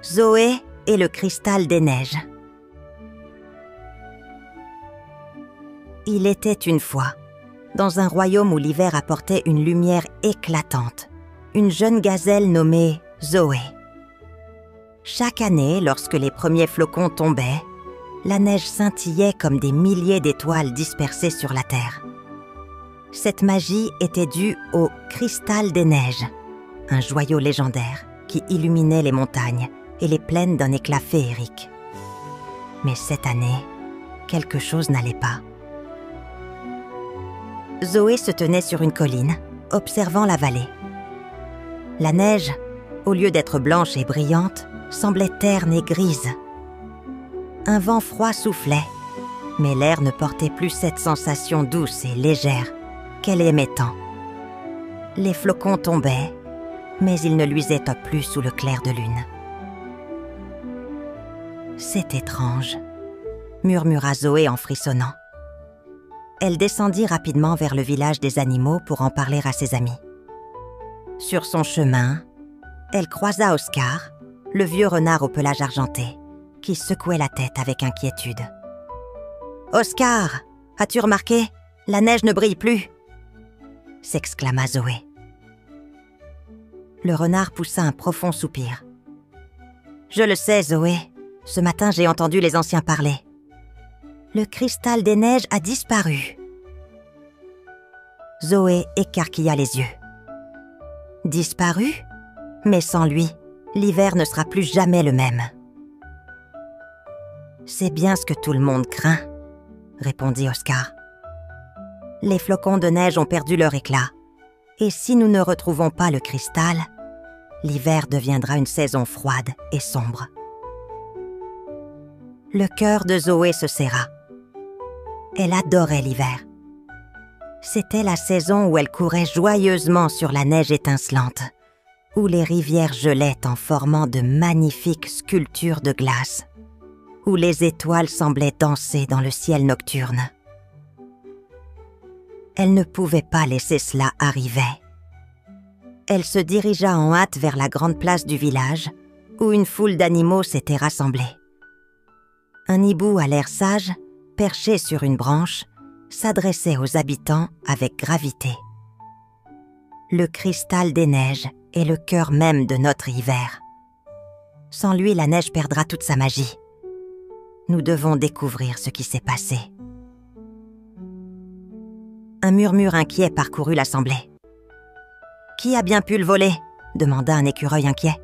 Zoé et le cristal des neiges. Il était une fois, dans un royaume où l'hiver apportait une lumière éclatante, une jeune gazelle nommée Zoé. Chaque année, lorsque les premiers flocons tombaient, la neige scintillait comme des milliers d'étoiles dispersées sur la terre. Cette magie était due au cristal des neiges, un joyau légendaire qui illuminait les montagnes et les plaines d'un éclat féerique. Mais cette année, quelque chose n'allait pas. Zoé se tenait sur une colline, observant la vallée. La neige, au lieu d'être blanche et brillante, semblait terne et grise. Un vent froid soufflait, mais l'air ne portait plus cette sensation douce et légère qu'elle aimait tant. Les flocons tombaient, mais ils ne luisaient plus sous le clair de lune. « C'est étrange », murmura Zoé en frissonnant. Elle descendit rapidement vers le village des animaux pour en parler à ses amis. Sur son chemin, elle croisa Oscar, le vieux renard au pelage argenté, qui secouait la tête avec inquiétude. « Oscar, as-tu remarqué? La neige ne brille plus !» s'exclama Zoé. Le renard poussa un profond soupir. « Je le sais, Zoé. Ce matin, j'ai entendu les anciens parler. Le cristal des neiges a disparu. » Zoé écarquilla les yeux. « Disparu? Mais sans lui, l'hiver ne sera plus jamais le même. » « C'est bien ce que tout le monde craint, » répondit Oscar. « Les flocons de neige ont perdu leur éclat. Et si nous ne retrouvons pas le cristal, l'hiver deviendra une saison froide et sombre. » Le cœur de Zoé se serra. Elle adorait l'hiver. C'était la saison où elle courait joyeusement sur la neige étincelante, où les rivières gelaient en formant de magnifiques sculptures de glace, où les étoiles semblaient danser dans le ciel nocturne. Elle ne pouvait pas laisser cela arriver. Elle se dirigea en hâte vers la grande place du village, où une foule d'animaux s'était rassemblée. Un hibou à l'air sage, perché sur une branche, s'adressait aux habitants avec gravité. « Le cristal des neiges est le cœur même de notre hiver. Sans lui, la neige perdra toute sa magie. Nous devons découvrir ce qui s'est passé. » Un murmure inquiet parcourut l'assemblée. « Qui a bien pu le voler ?» demanda un écureuil inquiet.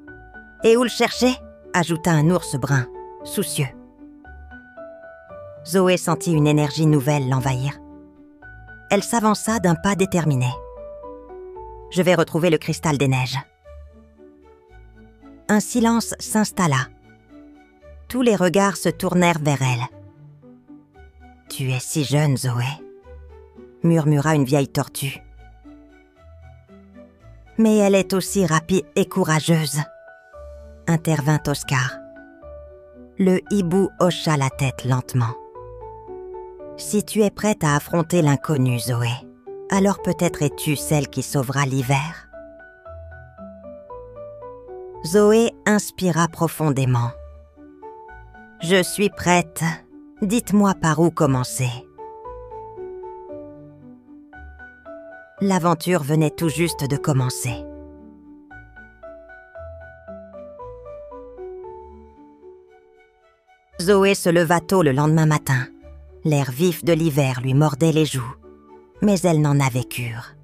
« Et où le chercher ?» ajouta un ours brun, soucieux. Zoé sentit une énergie nouvelle l'envahir. Elle s'avança d'un pas déterminé. « Je vais retrouver le cristal des neiges. » Un silence s'installa. Tous les regards se tournèrent vers elle. « Tu es si jeune, Zoé, » murmura une vieille tortue. « Mais elle est aussi rapide et courageuse, » intervint Oscar. Le hibou hocha la tête lentement. « Si tu es prête à affronter l'inconnu, Zoé, alors peut-être es-tu celle qui sauvera l'hiver. » Zoé inspira profondément. « Je suis prête. Dites-moi par où commencer. » L'aventure venait tout juste de commencer. Zoé se leva tôt le lendemain matin. L'air vif de l'hiver lui mordait les joues, mais elle n'en avait cure.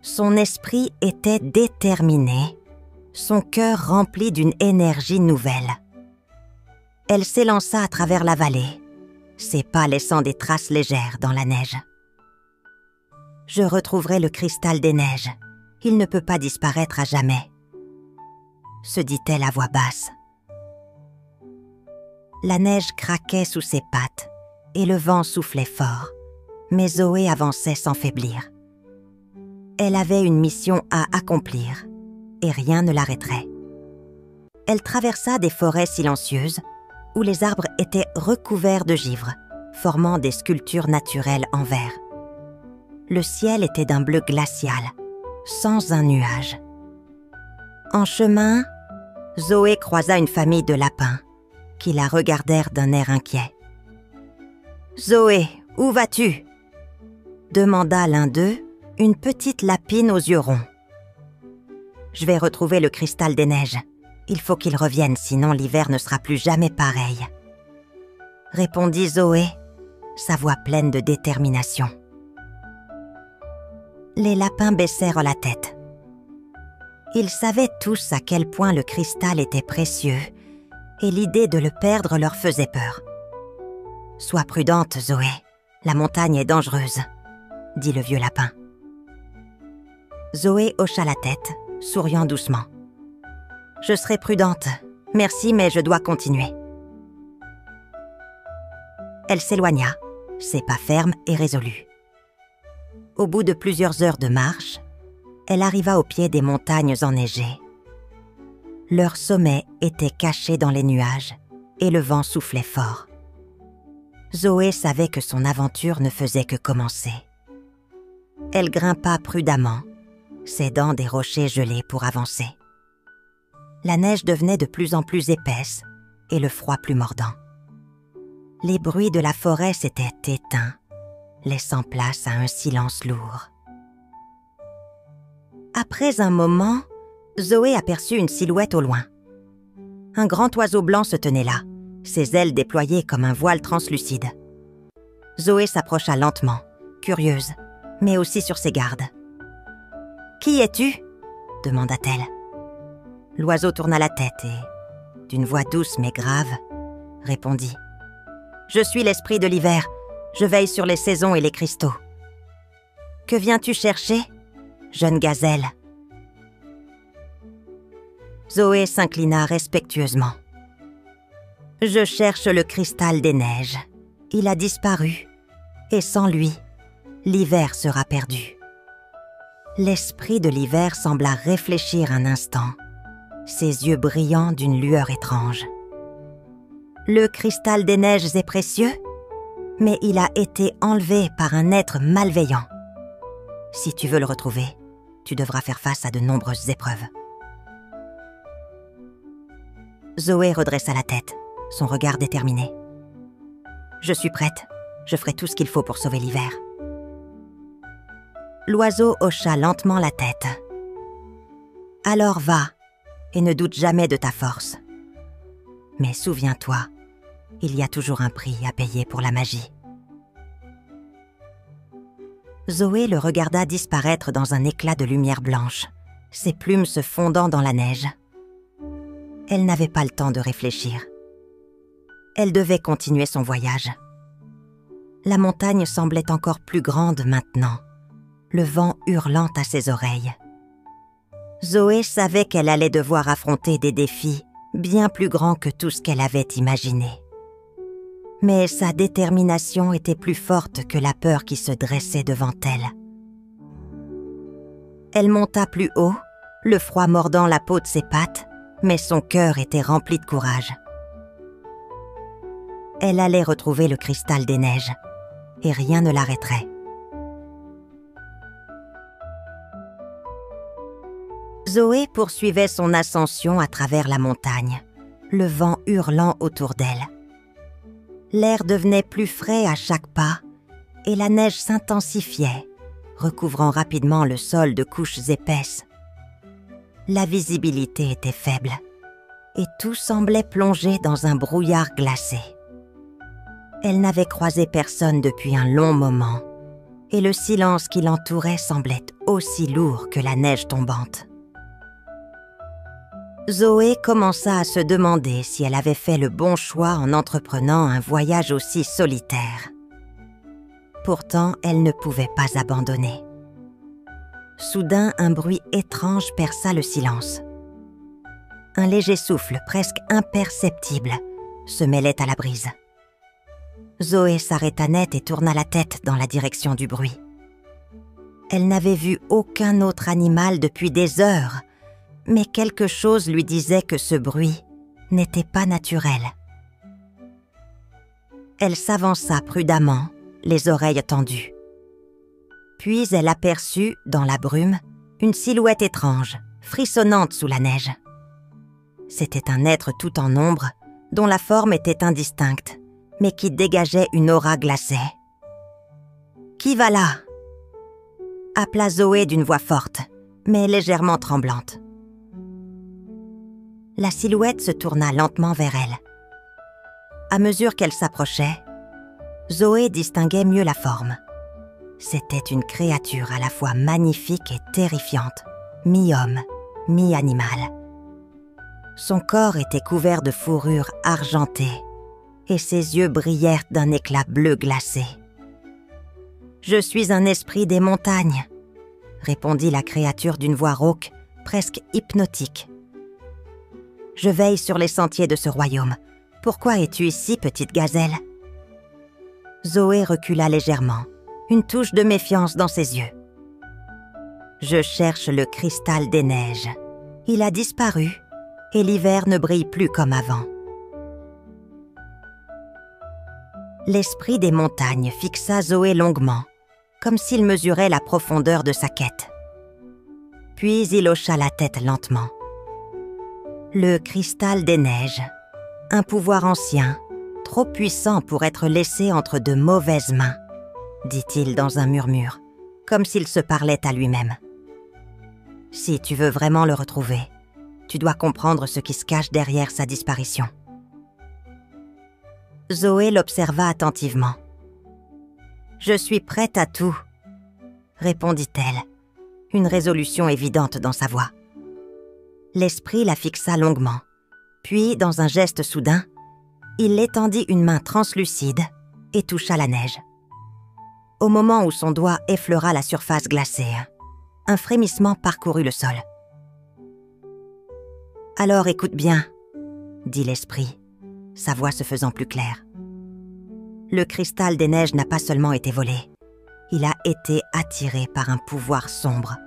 Son esprit était déterminé, son cœur rempli d'une énergie nouvelle. Elle s'élança à travers la vallée, ses pas laissant des traces légères dans la neige. « Je retrouverai le cristal des neiges. Il ne peut pas disparaître à jamais, » se dit-elle à voix basse. La neige craquait sous ses pattes et le vent soufflait fort, mais Zoé avançait sans faiblir. Elle avait une mission à accomplir et rien ne l'arrêterait. Elle traversa des forêts silencieuses où les arbres étaient recouverts de givre, formant des sculptures naturelles en verre. Le ciel était d'un bleu glacial, sans un nuage. En chemin, Zoé croisa une famille de lapins qui la regardèrent d'un air inquiet. « Zoé, où vas-tu » demanda l'un d'eux, une petite lapine aux yeux ronds. « Je vais retrouver le cristal des neiges. Il faut qu'il revienne, sinon l'hiver ne sera plus jamais pareil. » répondit Zoé, sa voix pleine de détermination. Les lapins baissèrent la tête. Ils savaient tous à quel point le cristal était précieux et l'idée de le perdre leur faisait peur. « Sois prudente, Zoé, la montagne est dangereuse, » dit le vieux lapin. Zoé hocha la tête, souriant doucement. « Je serai prudente, merci, mais je dois continuer. » Elle s'éloigna, ses pas fermes et résolus. Au bout de plusieurs heures de marche, elle arriva au pied des montagnes enneigées. Leur sommet était caché dans les nuages et le vent soufflait fort. Zoé savait que son aventure ne faisait que commencer. Elle grimpa prudemment, s'aidant des rochers gelés pour avancer. La neige devenait de plus en plus épaisse et le froid plus mordant. Les bruits de la forêt s'étaient éteints, laissant place à un silence lourd. Après un moment, Zoé aperçut une silhouette au loin. Un grand oiseau blanc se tenait là, ses ailes déployées comme un voile translucide. Zoé s'approcha lentement, curieuse, mais aussi sur ses gardes. « Qui es-tu » demanda-t-elle. L'oiseau tourna la tête et, d'une voix douce mais grave, répondit « Je suis l'esprit de l'hiver, je veille sur les saisons et les cristaux. »« Que viens-tu chercher, jeune gazelle ?» Zoé s'inclina respectueusement. « Je cherche le cristal des neiges. Il a disparu, et sans lui, l'hiver sera perdu. » L'esprit de l'hiver sembla réfléchir un instant, ses yeux brillants d'une lueur étrange. « Le cristal des neiges est précieux, mais il a été enlevé par un être malveillant. Si tu veux le retrouver, tu devras faire face à de nombreuses épreuves. » Zoé redressa la tête, son regard déterminé. « Je suis prête, je ferai tout ce qu'il faut pour sauver l'hiver. » L'oiseau hocha lentement la tête. « Alors va, et ne doute jamais de ta force. Mais souviens-toi, il y a toujours un prix à payer pour la magie. » Zoé le regarda disparaître dans un éclat de lumière blanche, ses plumes se fondant dans la neige. Elle n'avait pas le temps de réfléchir. Elle devait continuer son voyage. La montagne semblait encore plus grande maintenant, le vent hurlant à ses oreilles. Zoé savait qu'elle allait devoir affronter des défis bien plus grands que tout ce qu'elle avait imaginé. Mais sa détermination était plus forte que la peur qui se dressait devant elle. Elle monta plus haut, le froid mordant la peau de ses pattes, mais son cœur était rempli de courage. Elle allait retrouver le cristal des neiges, et rien ne l'arrêterait. Zoé poursuivait son ascension à travers la montagne, le vent hurlant autour d'elle. L'air devenait plus frais à chaque pas, et la neige s'intensifiait, recouvrant rapidement le sol de couches épaisses. La visibilité était faible, et tout semblait plongé dans un brouillard glacé. Elle n'avait croisé personne depuis un long moment, et le silence qui l'entourait semblait aussi lourd que la neige tombante. Zoé commença à se demander si elle avait fait le bon choix en entreprenant un voyage aussi solitaire. Pourtant, elle ne pouvait pas abandonner. Soudain, un bruit étrange perça le silence. Un léger souffle, presque imperceptible, se mêlait à la brise. Zoé s'arrêta net et tourna la tête dans la direction du bruit. Elle n'avait vu aucun autre animal depuis des heures, mais quelque chose lui disait que ce bruit n'était pas naturel. Elle s'avança prudemment, les oreilles tendues. Puis elle aperçut, dans la brume, une silhouette étrange, frissonnante sous la neige. C'était un être tout en ombre, dont la forme était indistincte, mais qui dégageait une aura glacée. « Qui va là ?» appela Zoé d'une voix forte, mais légèrement tremblante. La silhouette se tourna lentement vers elle. À mesure qu'elle s'approchait, Zoé distinguait mieux la forme. C'était une créature à la fois magnifique et terrifiante, mi-homme, mi-animal. Son corps était couvert de fourrure argentée et ses yeux brillèrent d'un éclat bleu glacé. « Je suis un esprit des montagnes », répondit la créature d'une voix rauque, presque hypnotique. « Je veille sur les sentiers de ce royaume. Pourquoi es-tu ici, petite gazelle ?» Zoé recula légèrement, une touche de méfiance dans ses yeux. « Je cherche le cristal des neiges. Il a disparu et l'hiver ne brille plus comme avant. » L'esprit des montagnes fixa Zoé longuement, comme s'il mesurait la profondeur de sa quête. Puis il hocha la tête lentement. « Le cristal des neiges, un pouvoir ancien, trop puissant pour être laissé entre de mauvaises mains, » dit-il dans un murmure, comme s'il se parlait à lui-même. « Si tu veux vraiment le retrouver, tu dois comprendre ce qui se cache derrière sa disparition. » Zoé l'observa attentivement. « Je suis prête à tout, » répondit-elle, une résolution évidente dans sa voix. L'esprit la fixa longuement, puis, dans un geste soudain, il étendit une main translucide et toucha la neige. Au moment où son doigt effleura la surface glacée, un frémissement parcourut le sol. « Alors écoute bien, » dit l'esprit, sa voix se faisant plus claire. « Le cristal des neiges n'a pas seulement été volé, il a été attiré par un pouvoir sombre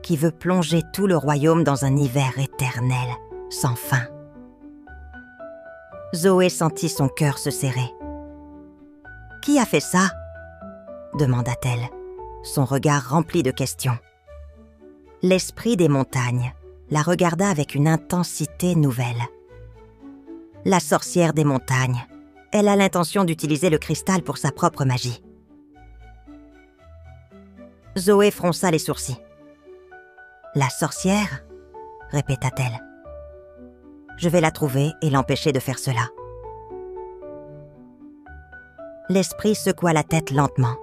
qui veut plonger tout le royaume dans un hiver éternel, sans fin. » Zoé sentit son cœur se serrer. « Qui a fait ça ?» demanda-t-elle, son regard rempli de questions. L'esprit des montagnes la regarda avec une intensité nouvelle. « La sorcière des montagnes. Elle a l'intention d'utiliser le cristal pour sa propre magie. » Zoé fronça les sourcils. « La sorcière ?» répéta-t-elle. « Je vais la trouver et l'empêcher de faire cela. » L'esprit secoua la tête lentement.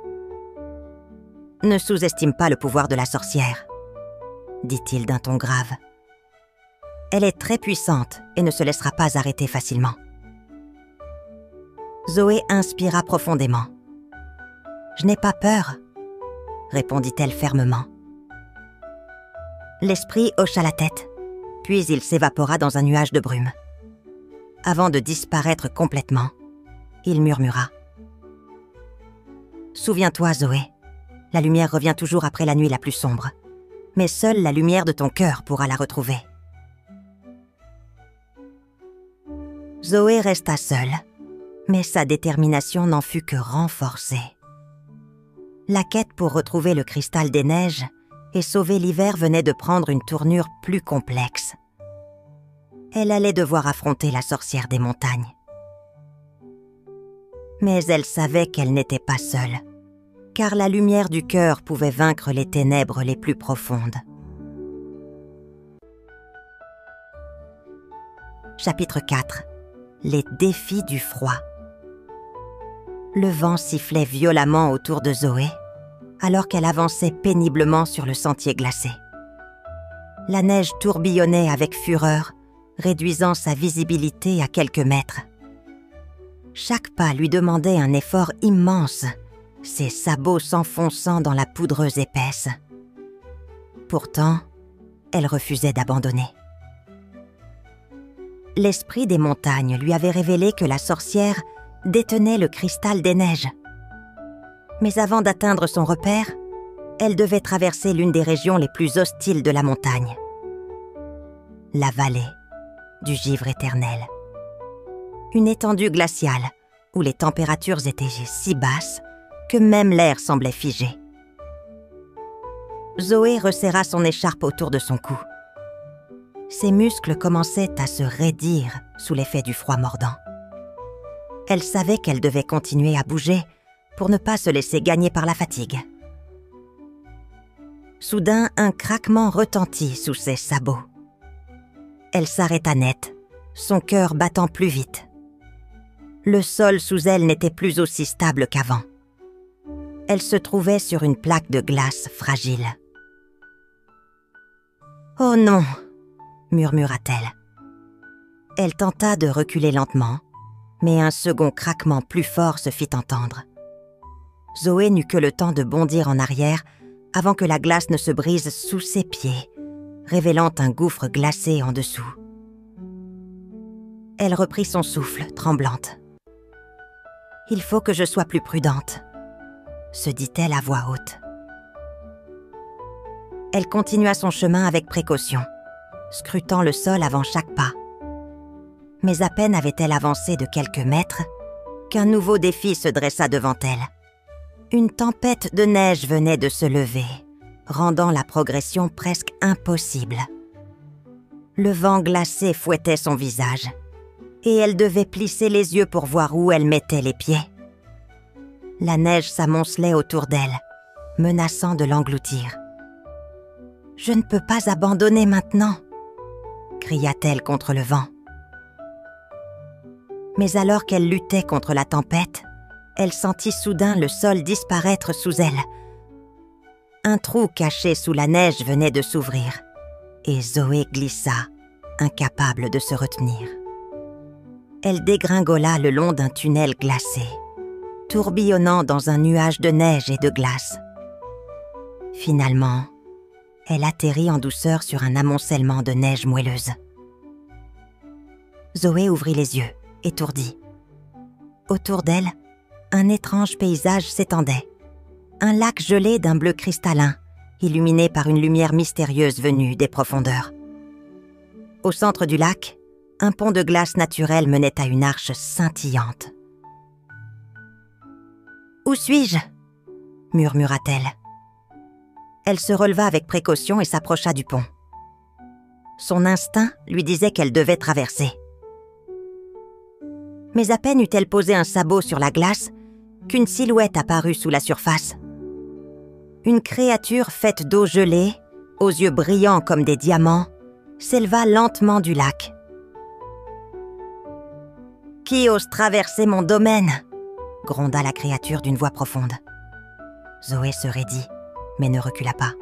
« Ne sous-estime pas le pouvoir de la sorcière, » dit-il d'un ton grave. « Elle est très puissante et ne se laissera pas arrêter facilement. » Zoé inspira profondément. « Je n'ai pas peur, » répondit-elle fermement. L'esprit hocha la tête, puis il s'évapora dans un nuage de brume. Avant de disparaître complètement, il murmura. « Souviens-toi, Zoé, la lumière revient toujours après la nuit la plus sombre, mais seule la lumière de ton cœur pourra la retrouver. » Zoé resta seule, mais sa détermination n'en fut que renforcée. La quête pour retrouver le cristal des neiges et sauver l'hiver venait de prendre une tournure plus complexe. Elle allait devoir affronter la sorcière des montagnes. Mais elle savait qu'elle n'était pas seule, car la lumière du cœur pouvait vaincre les ténèbres les plus profondes. Chapitre 4. Les défis du froid. Le vent sifflait violemment autour de Zoé, alors qu'elle avançait péniblement sur le sentier glacé. La neige tourbillonnait avec fureur, réduisant sa visibilité à quelques mètres. Chaque pas lui demandait un effort immense, ses sabots s'enfonçant dans la poudreuse épaisse. Pourtant, elle refusait d'abandonner. L'esprit des montagnes lui avait révélé que la sorcière détenait le cristal des neiges. Mais avant d'atteindre son repère, elle devait traverser l'une des régions les plus hostiles de la montagne. La vallée du givre éternel. Une étendue glaciale où les températures étaient si basses que même l'air semblait figé. Zoé resserra son écharpe autour de son cou. Ses muscles commençaient à se raidir sous l'effet du froid mordant. Elle savait qu'elle devait continuer à bouger pour ne pas se laisser gagner par la fatigue. Soudain, un craquement retentit sous ses sabots. Elle s'arrêta net, son cœur battant plus vite. Le sol sous elle n'était plus aussi stable qu'avant. Elle se trouvait sur une plaque de glace fragile. « Oh non !» murmura-t-elle. Elle tenta de reculer lentement, mais un second craquement plus fort se fit entendre. Zoé n'eut que le temps de bondir en arrière avant que la glace ne se brise sous ses pieds, révélant un gouffre glacé en dessous. Elle reprit son souffle, tremblante. « Il faut que je sois plus prudente », se dit-elle à voix haute. Elle continua son chemin avec précaution, scrutant le sol avant chaque pas. Mais à peine avait-elle avancé de quelques mètres qu'un nouveau défi se dressa devant elle. Une tempête de neige venait de se lever, rendant la progression presque impossible. Le vent glacé fouettait son visage, et elle devait plisser les yeux pour voir où elle mettait les pieds. La neige s'amoncelait autour d'elle, menaçant de l'engloutir. « Je ne peux pas abandonner maintenant !» cria-t-elle contre le vent. Mais alors qu'elle luttait contre la tempête, elle sentit soudain le sol disparaître sous elle. Un trou caché sous la neige venait de s'ouvrir, et Zoé glissa, incapable de se retenir. Elle dégringola le long d'un tunnel glacé, tourbillonnant dans un nuage de neige et de glace. Finalement, elle atterrit en douceur sur un amoncellement de neige moelleuse. Zoé ouvrit les yeux, étourdie. Autour d'elle, un étrange paysage s'étendait. Un lac gelé d'un bleu cristallin, illuminé par une lumière mystérieuse venue des profondeurs. Au centre du lac, un pont de glace naturelle menait à une arche scintillante. « Où suis-je » murmura-t-elle. Elle se releva avec précaution et s'approcha du pont. Son instinct lui disait qu'elle devait traverser. Mais à peine eut-elle posé un sabot sur la glace qu'une silhouette apparut sous la surface. Une créature faite d'eau gelée, aux yeux brillants comme des diamants, s'éleva lentement du lac. « Qui ose traverser mon domaine ?» gronda la créature d'une voix profonde. Zoé se raidit, mais ne recula pas.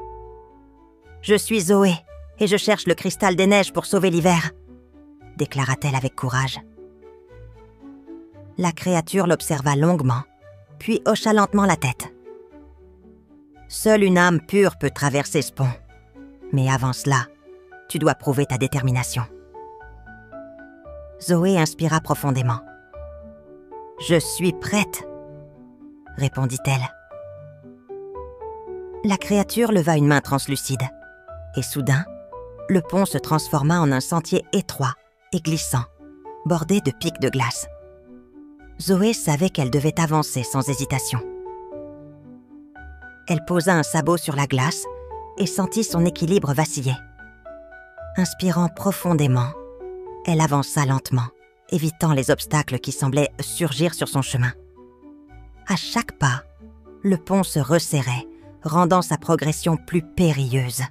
« Je suis Zoé, et je cherche le cristal des neiges pour sauver l'hiver », déclara-t-elle avec courage. La créature l'observa longuement, puis hocha lentement la tête. « Seule une âme pure peut traverser ce pont. Mais avant cela, tu dois prouver ta détermination. » Zoé inspira profondément. « Je suis prête, » répondit-elle. La créature leva une main translucide, et soudain, le pont se transforma en un sentier étroit et glissant, bordé de pics de glace. Zoé savait qu'elle devait avancer sans hésitation. Elle posa un sabot sur la glace et sentit son équilibre vaciller. Inspirant profondément, elle avança lentement, évitant les obstacles qui semblaient surgir sur son chemin. À chaque pas, le pont se resserrait, rendant sa progression plus périlleuse.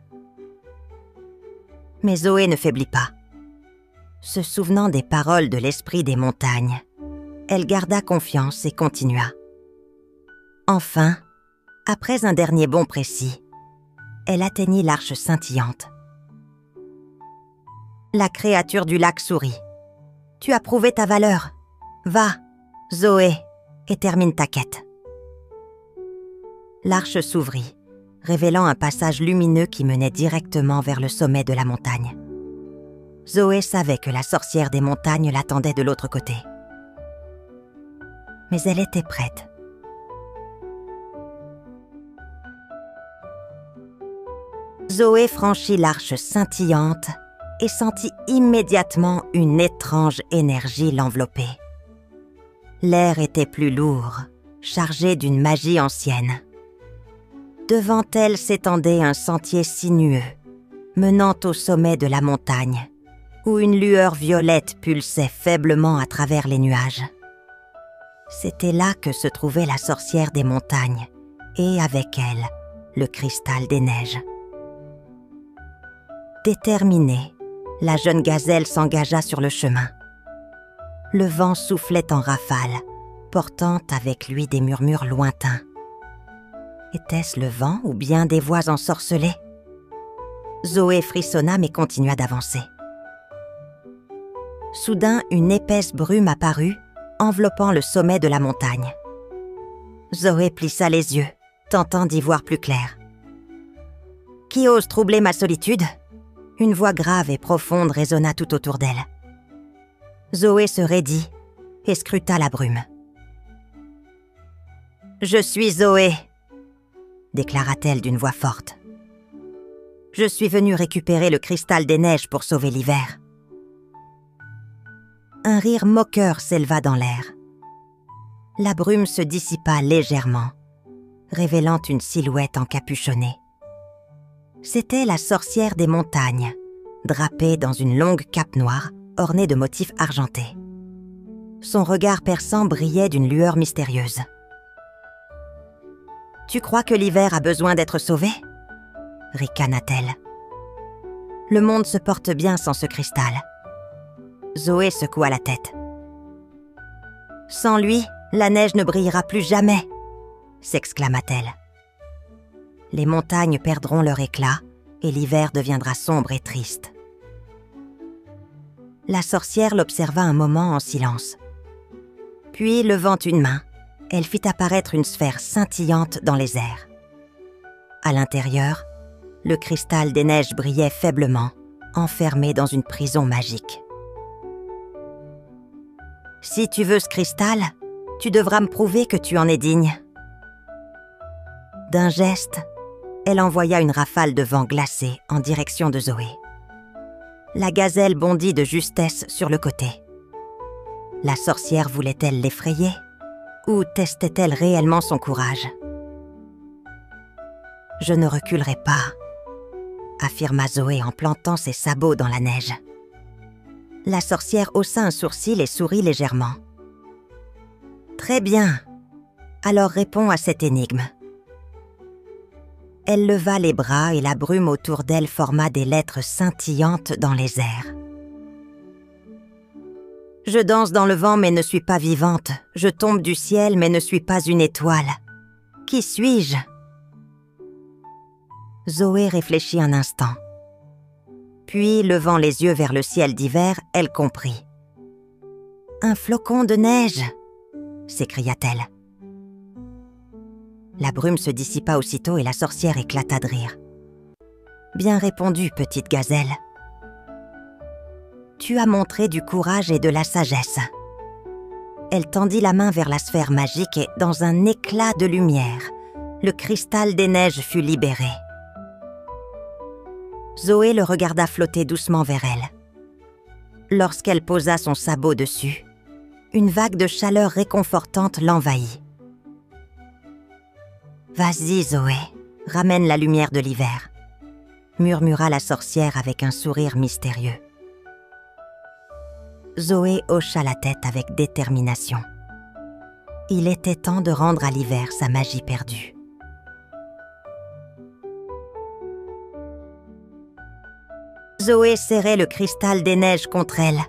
Mais Zoé ne faiblit pas. Se souvenant des paroles de l'esprit des montagnes, elle garda confiance et continua. Enfin, après un dernier bond précis, elle atteignit l'arche scintillante. La créature du lac sourit. « Tu as prouvé ta valeur. Va, Zoé, et termine ta quête. » L'arche s'ouvrit, révélant un passage lumineux qui menait directement vers le sommet de la montagne. Zoé savait que la sorcière des montagnes l'attendait de l'autre côté. Mais elle était prête. Zoé franchit l'arche scintillante et sentit immédiatement une étrange énergie l'envelopper. L'air était plus lourd, chargé d'une magie ancienne. Devant elle s'étendait un sentier sinueux, menant au sommet de la montagne, où une lueur violette pulsait faiblement à travers les nuages. C'était là que se trouvait la sorcière des montagnes, et avec elle, le cristal des neiges. Déterminée, la jeune gazelle s'engagea sur le chemin. Le vent soufflait en rafales, portant avec lui des murmures lointains. Était-ce le vent ou bien des voix ensorcelées? Zoé frissonna mais continua d'avancer. Soudain, une épaisse brume apparut, enveloppant le sommet de la montagne. Zoé plissa les yeux, tentant d'y voir plus clair. « Qui ose troubler ma solitude ?» Une voix grave et profonde résonna tout autour d'elle. Zoé se raidit et scruta la brume. « Je suis Zoé », déclara-t-elle d'une voix forte. « Je suis venue récupérer le cristal des neiges pour sauver l'hiver. » Un rire moqueur s'éleva dans l'air. La brume se dissipa légèrement, révélant une silhouette encapuchonnée. C'était la sorcière des montagnes, drapée dans une longue cape noire ornée de motifs argentés. Son regard perçant brillait d'une lueur mystérieuse. « Tu crois que l'hiver a besoin d'être sauvé ?» ricana-t-elle. « Le monde se porte bien sans ce cristal. » Zoé secoua la tête. « Sans lui, la neige ne brillera plus jamais !» s'exclama-t-elle. « Les montagnes perdront leur éclat et l'hiver deviendra sombre et triste. » La sorcière l'observa un moment en silence. Puis, levant une main, elle fit apparaître une sphère scintillante dans les airs. À l'intérieur, le cristal des neiges brillait faiblement, enfermé dans une prison magique. « Si tu veux ce cristal, tu devras me prouver que tu en es digne. » D'un geste, elle envoya une rafale de vent glacé en direction de Zoé. La gazelle bondit de justesse sur le côté. La sorcière voulait-elle l'effrayer ou testait-elle réellement son courage? « Je ne reculerai pas », affirma Zoé en plantant ses sabots dans la neige. La sorcière haussa un sourcil et sourit légèrement. « Très bien. Alors réponds à cette énigme. » Elle leva les bras et la brume autour d'elle forma des lettres scintillantes dans les airs. « Je danse dans le vent mais ne suis pas vivante. Je tombe du ciel mais ne suis pas une étoile. Qui suis-je » Zoé réfléchit un instant. Puis, levant les yeux vers le ciel d'hiver, elle comprit. « Un flocon de neige !» s'écria-t-elle. La brume se dissipa aussitôt et la sorcière éclata de rire. « Bien répondu, petite gazelle. Tu as montré du courage et de la sagesse. » Elle tendit la main vers la sphère magique et, dans un éclat de lumière, le cristal des neiges fut libéré. Zoé le regarda flotter doucement vers elle. Lorsqu'elle posa son sabot dessus, une vague de chaleur réconfortante l'envahit. « Vas-y, Zoé, ramène la lumière de l'hiver », murmura la sorcière avec un sourire mystérieux. Zoé hocha la tête avec détermination. Il était temps de rendre à l'hiver sa magie perdue. Zoé serrait le cristal des neiges contre elle,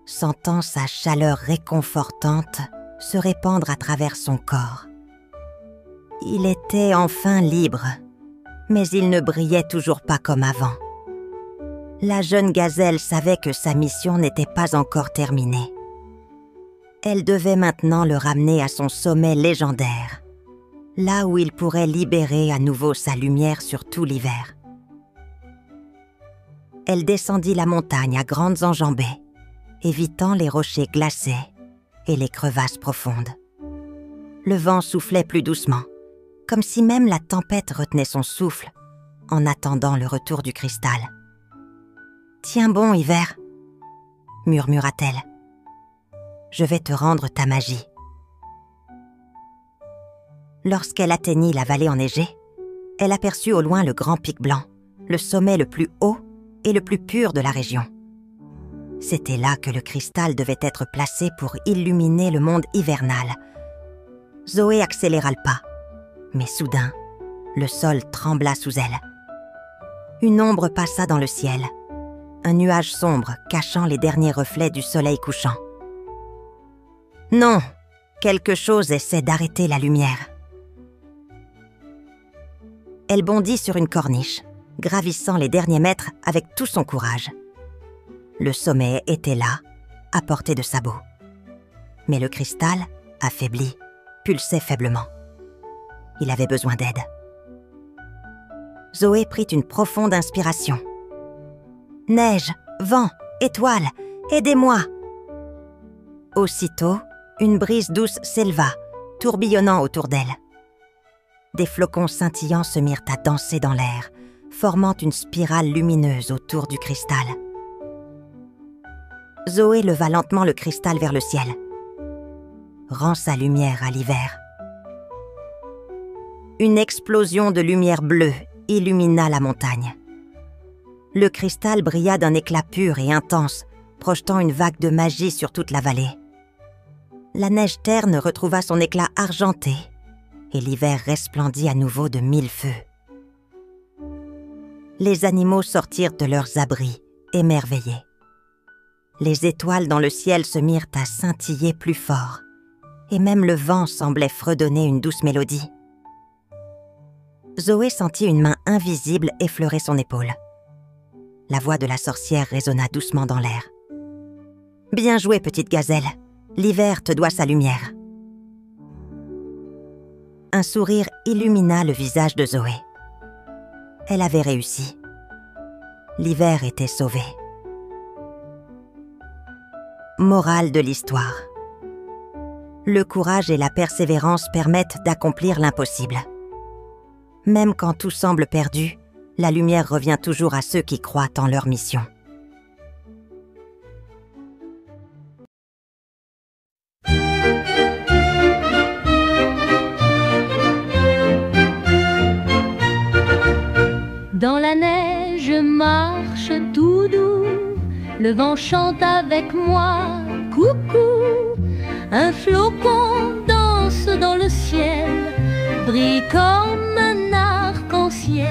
sentant sa chaleur réconfortante se répandre à travers son corps. Il était enfin libre, mais il ne brillait toujours pas comme avant. La jeune gazelle savait que sa mission n'était pas encore terminée. Elle devait maintenant le ramener à son sommet légendaire, là où il pourrait libérer à nouveau sa lumière sur tout l'hiver. Elle descendit la montagne à grandes enjambées, évitant les rochers glacés et les crevasses profondes. Le vent soufflait plus doucement, comme si même la tempête retenait son souffle en attendant le retour du cristal. « Tiens bon, hiver !» murmura-t-elle. « Je vais te rendre ta magie. » Lorsqu'elle atteignit la vallée enneigée, elle aperçut au loin le grand pic blanc, le sommet le plus haut et le plus pur de la région. C'était là que le cristal devait être placé pour illuminer le monde hivernal. Zoé accéléra le pas, mais soudain, le sol trembla sous elle. Une ombre passa dans le ciel, un nuage sombre cachant les derniers reflets du soleil couchant. Non, quelque chose essaie d'arrêter la lumière. Elle bondit sur une corniche, gravissant les derniers mètres avec tout son courage. Le sommet était là, à portée de sabots. Mais le cristal, affaibli, pulsait faiblement. Il avait besoin d'aide. Zoé prit une profonde inspiration. « Neige, vent, étoiles, aidez-moi !» Aussitôt, une brise douce s'éleva, tourbillonnant autour d'elle. Des flocons scintillants se mirent à danser dans l'air, formant une spirale lumineuse autour du cristal. Zoé leva lentement le cristal vers le ciel. Rends sa lumière à l'hiver. Une explosion de lumière bleue illumina la montagne. Le cristal brilla d'un éclat pur et intense, projetant une vague de magie sur toute la vallée. La neige terne retrouva son éclat argenté et l'hiver resplendit à nouveau de 1000 feux. Les animaux sortirent de leurs abris, émerveillés. Les étoiles dans le ciel se mirent à scintiller plus fort, et même le vent semblait fredonner une douce mélodie. Zoé sentit une main invisible effleurer son épaule. La voix de la sorcière résonna doucement dans l'air. « Bien joué, petite gazelle. L'hiver te doit sa lumière. » Un sourire illumina le visage de Zoé. Elle avait réussi. L'hiver était sauvé. Morale de l'histoire. Le courage et la persévérance permettent d'accomplir l'impossible. Même quand tout semble perdu, la lumière revient toujours à ceux qui croient en leur mission. Dans la neige, je marche tout doux, le vent chante avec moi, coucou. Un flocon danse dans le ciel, brille comme un arc-en-ciel.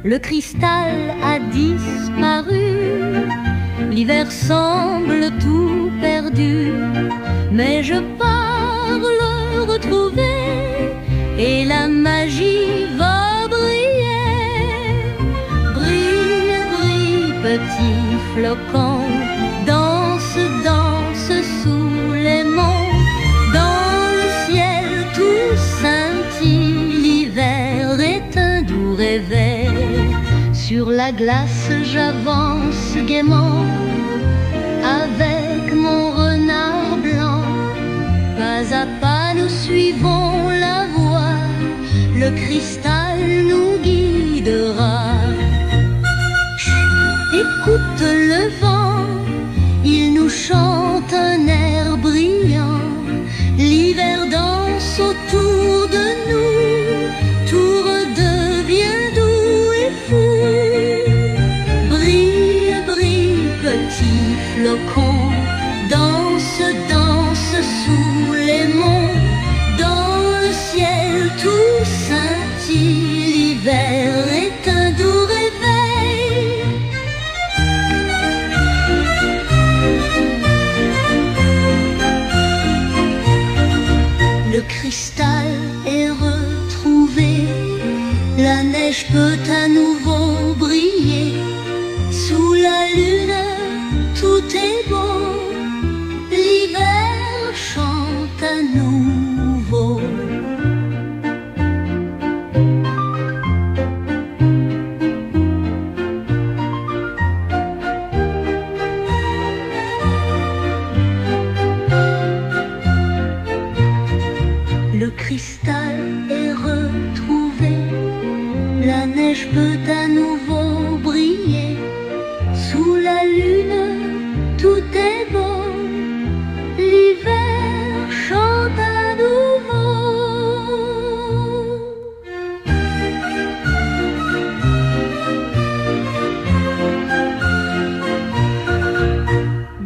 Le cristal a disparu, l'hiver semble tout perdu. Mais je pars le retrouver et la magie va briller. Brille, brille, petit flocon, danse, danse sous les monts. Dans le ciel tout scintille, l'hiver est un doux réveil. Sur la glace j'avance gaiement, avec mon renard blanc. Pas à pas nous suivons la voie, le cristal nous guidera. Chut, écoute le vent, il nous chante un air brillant. L'hiver danse autour de nous, tout redevient doux et fou. Brille, brille, petit flocon, danse, danse sous les monts. Dans le ciel tout scintille, l'hiver est un doux réveil. Le cristal est retrouvé, la neige peut à nouveau briller. Sous la lune, tout est beau,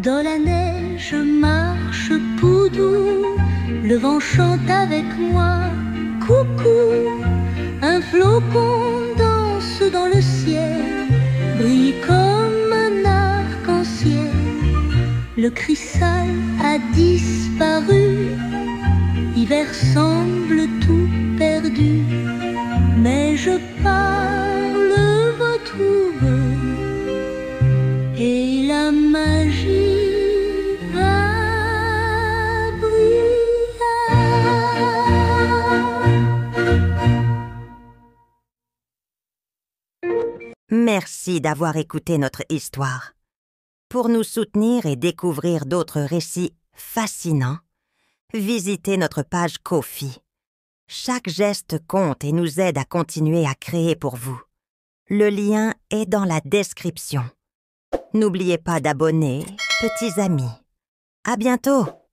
Dans la neige marche Poudou, le vent chante avec moi. Coucou, un flocon danse dans le ciel, brille comme un arc-en-ciel. Le cristal a disparu, hiver semble tout perdu, mais je parle votre et la magie va briller. Merci d'avoir écouté notre histoire. Pour nous soutenir et découvrir d'autres récits fascinants, visitez notre page Ko-fi. Chaque geste compte et nous aide à continuer à créer pour vous. Le lien est dans la description. N'oubliez pas d'abonner, petits amis. À bientôt!